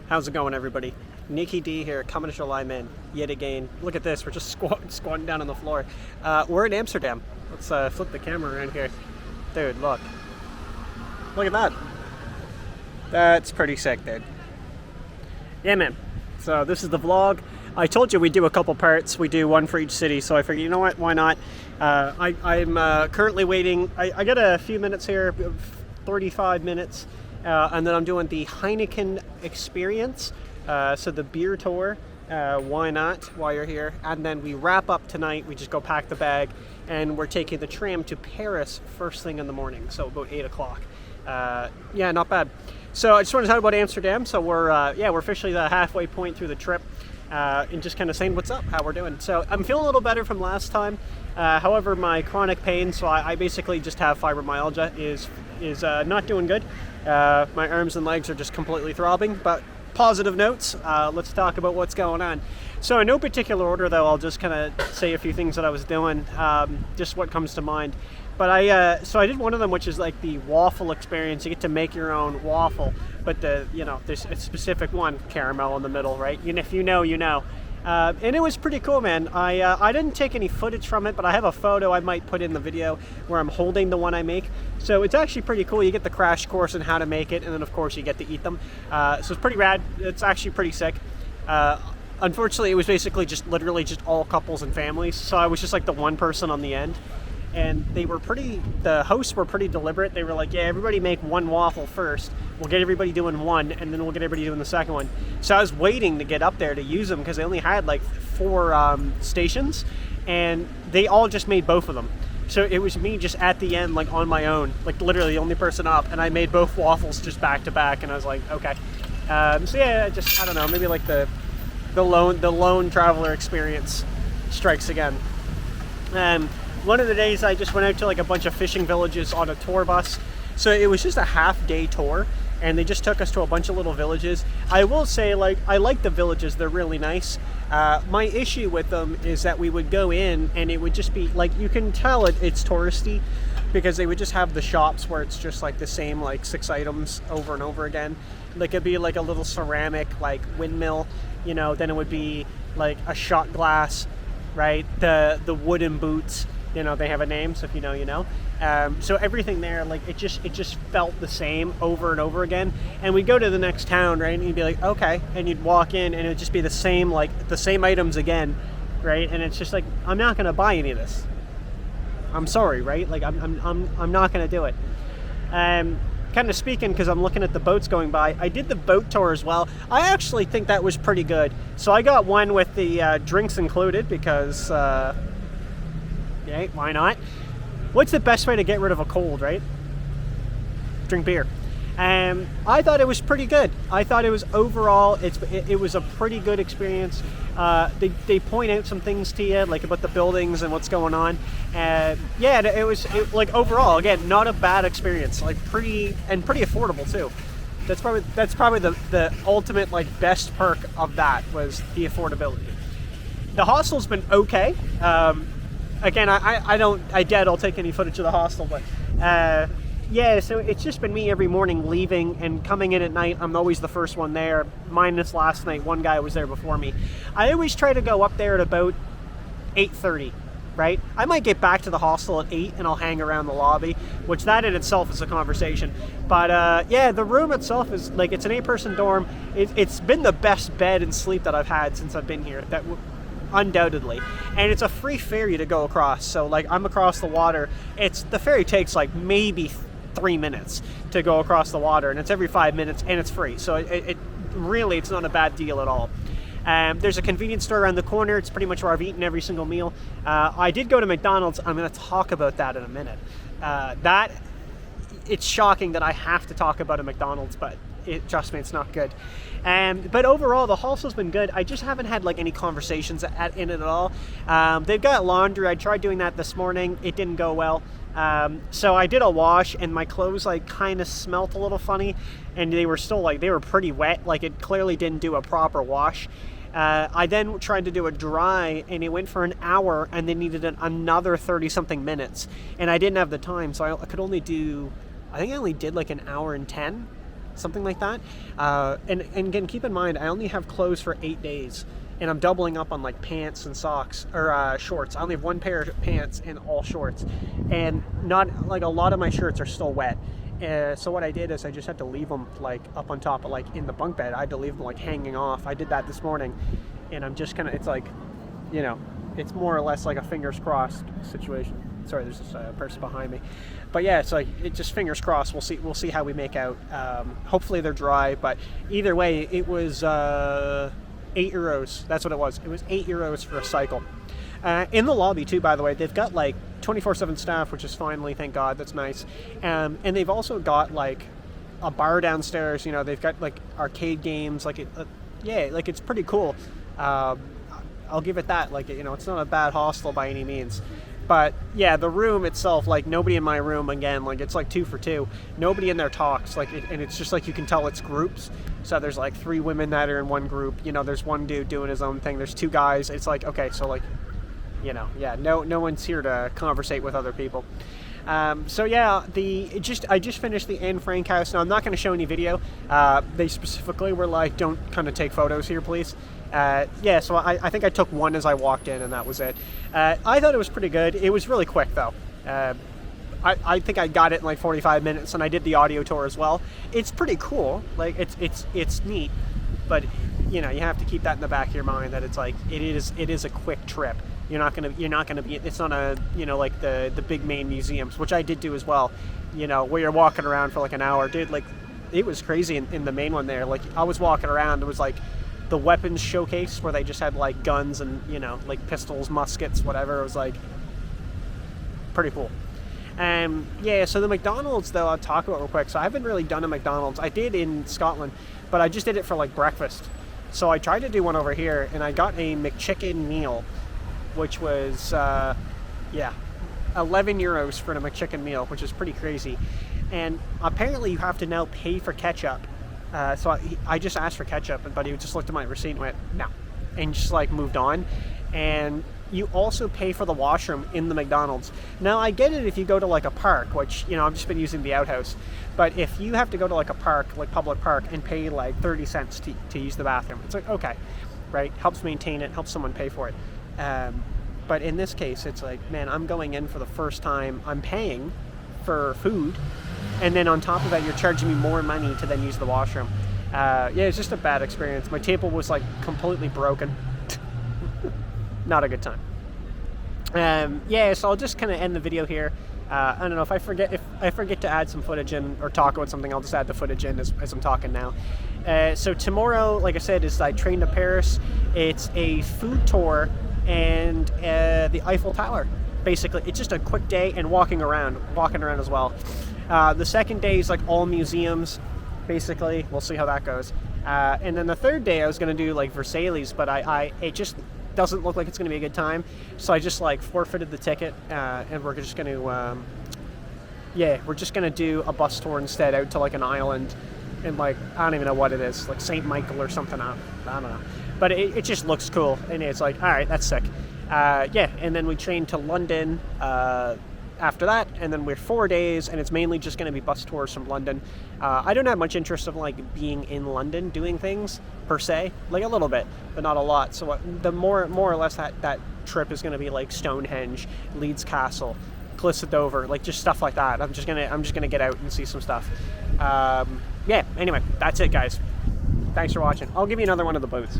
How's it going, everybody? Nikki D here, coming to Lineman yet again. Look at this, we're just squatting down on the floor. We're in Amsterdam. Let's flip the camera around here. Dude, look. Look at that. That's pretty sick, dude. Yeah, man. So this is the vlog. I told you we'd do a couple parts. We do one for each city, so I figured, you know what, why not? I'm currently waiting. I got a few minutes here, 35 minutes. And then I'm doing the Heineken experience, so the beer tour, why not, while you're here. And then we wrap up tonight, we just go pack the bag, and we're taking the tram to Paris first thing in the morning, so about 8 o'clock. Yeah, not bad. So I just want to talk about Amsterdam. So we're officially the halfway point through the trip, and just kind of saying what's up, how we're doing. So I'm feeling a little better from last time. However, my chronic pain, so I basically just have fibromyalgia, is not doing good. My arms and legs are just completely throbbing, but positive notes. Let's talk about what's going on. So in no particular order, though, I'll just kind of say a few things that I was doing, just what comes to mind. But I did one of them, which is like the waffle experience. You get to make your own waffle, but there's a specific one, caramel in the middle, right? And if you know, you know. And it was pretty cool, man. I didn't take any footage from it, but I have a photo I might put in the video where I'm holding the one I make. So it's actually pretty cool. You get the crash course on how to make it, and then of course you get to eat them. So it's pretty rad. It's actually pretty sick. Unfortunately, it was basically literally just all couples and families. So I was just like the one person on the end. And the hosts were pretty deliberate. They were like, yeah, everybody make one waffle first. We'll get everybody doing one, and then we'll get everybody doing the second one. So I was waiting to get up there to use them because they only had like 4 stations, and they all just made both of them. So it was me just at the end, like on my own, like literally the only person up, and I made both waffles just back to back, and I was like, okay. So yeah, I don't know, maybe like the lone traveler experience strikes again. One of the days I just went out to like a bunch of fishing villages on a tour bus. So it was just a half-day tour, and they just took us to a bunch of little villages. I will say, like, I like the villages. They're really nice. My issue with them is that we would go in and it would just be like, you can tell it's touristy because they would just have the shops where it's just like the same like 6 items over and over again. Like it'd be like a little ceramic like windmill, then it would be like a shot glass, right? The wooden boots. They have a name, so if you know, you know. So everything there, like it just felt the same over and over again. And we'd go to the next town, right? And you'd be like, okay, and you'd walk in, and it'd just be the same items again, right? And it's just like, I'm not gonna buy any of this. I'm sorry, right? Like I'm not gonna do it. Kind of speaking, because I'm looking at the boats going by, I did the boat tour as well. I actually think that was pretty good. So I got one with the drinks included because. Okay, why not? What's the best way to get rid of a cold, right? Drink beer. I thought it was pretty good. I thought it was overall, it was a pretty good experience. They point out some things to you, like about the buildings and what's going on. Yeah, it was like overall, again, not a bad experience. Like pretty affordable too. That's probably the ultimate like best perk of that was the affordability. The hostel's been okay. Again, I doubt I'll take any footage of the hostel, but yeah, so it's just been me every morning leaving and coming in at night. I'm always the first one there, minus last night. One guy was there before me. I always try to go up there at about 8:30, right? I might get back to the hostel at 8 and I'll hang around the lobby, which that in itself is a conversation. But yeah, the room itself is like, it's an 8-person dorm. It's been the best bed and sleep that I've had since I've been here. Undoubtedly. And it's a free ferry to go across, so like I'm across the water. The ferry takes like maybe 3 minutes to go across the water, and it's every 5 minutes, and it's free, so it really, it's not a bad deal at all. There's a convenience store around the corner. It's pretty much where I've eaten every single meal. I did go to McDonald's. I'm going to talk about that in a minute. It's shocking that I have to talk about a McDonald's, but trust me, it's not good. But overall, the hostel's been good. I just haven't had like any conversations in it at all. They've got laundry. I tried doing that this morning. It didn't go well. So I did a wash, and my clothes like kind of smelt a little funny, and they were pretty wet. Like it clearly didn't do a proper wash. I then tried to do a dry, and it went for an hour, and they needed another 30-something minutes, and I didn't have the time, so I could only do, I think I only did like an hour and 10, something like that. And again, keep in mind, I only have clothes for 8 days, and I'm doubling up on like pants and socks, or shorts. I only have one pair of pants and all shorts, and not like a lot of my shirts are still wet. So what I did is I just had to leave them like up on top of like in the bunk bed. I had to leave them like hanging off. I did that this morning, and I'm just kind of, it's like, you know, it's more or less like a fingers crossed situation. Sorry, there's this person behind me, but yeah, it's like, it just fingers crossed. We'll see how we make out. Hopefully they're dry, but either way, it was €8. That's what it was. It was €8 for a cycle. In the lobby too, by the way, they've got like 24/7 staff, which is finally, thank God, that's nice. And they've also got like a bar downstairs. You know, they've got like arcade games. Like yeah, like it's pretty cool. I'll give it that. Like, you know, it's not a bad hostel by any means. But yeah, the room itself, like nobody in my room, again, like it's like 2 for 2. Nobody in there talks, like, and it's just like you can tell it's groups. So there's like 3 women that are in one group. You know, there's one dude doing his own thing. There's 2 guys. It's like, okay, so like, you know, yeah, no one's here to conversate with other people. So yeah, I just finished the Anne Frank house. Now I'm not going to show any video. They specifically were like, don't kind of take photos here, please. Yeah, so I think I took one as I walked in, and that was it. I thought it was pretty good. It was really quick though. I think I got it in like 45 minutes, and I did the audio tour as well. It's pretty cool. Like it's neat, but you know, you have to keep that in the back of your mind that it's like it is a quick trip. You're not gonna be. It's not a, you know, like the big main museums, which I did do as well. You know, where you're walking around for like an hour, dude. Like it was crazy in the main one there. Like I was walking around, it was like the weapons showcase where they just had like guns and, you know, like pistols, muskets, whatever. It was like pretty cool. Yeah, so the McDonald's though, I'll talk about real quick. So I haven't really done a McDonald's. I did in Scotland, but I just did it for like breakfast. So I tried to do one over here, and I got a McChicken meal, which was, yeah, €11 for the McChicken meal, which is pretty crazy. And apparently you have to now pay for ketchup. So I just asked for ketchup, but he just looked at my receipt and went, no, and just like moved on. And you also pay for the washroom in the McDonald's. Now I get it if you go to like a park, which, you know, I've just been using the outhouse. But if you have to go to like a park, like public park, and pay like 30 cents to use the bathroom, it's like, okay, right? Helps maintain it, helps someone pay for it. But in this case, it's like, man, I'm going in for the first time. I'm paying for food, and then on top of that, you're charging me more money to then use the washroom. Yeah, it's just a bad experience. My table was like completely broken. Not a good time. Yeah, so I'll just kind of end the video here. I don't know if I forget to add some footage in or talk about something, I'll just add the footage in as I'm talking now. So tomorrow, like I said, is I Train to Paris. It's a food tour and the Eiffel Tower. Basically, it's just a quick day and walking around as well. The second day is like all museums, basically. We'll see how that goes. And then the third day, I was going to do like Versailles, but it just doesn't look like it's going to be a good time. So I just like forfeited the ticket, and we're just going to, yeah, we're just going to do a bus tour instead out to like an island, and like, I don't even know what it is, like St. Michael or something. I don't know. But it just looks cool, and it's like, all right, that's sick. Yeah, and then we train to London after that, and then we're 4 days, and it's mainly just going to be bus tours from London. I don't have much interest in like being in London doing things per se, like a little bit, but not a lot. So the more or less that trip is going to be like Stonehenge, Leeds Castle, Cliffs of Dover, like just stuff like that. I'm just gonna get out and see some stuff. Yeah. Anyway, that's it, guys. Thanks for watching. I'll give you another one of the booths.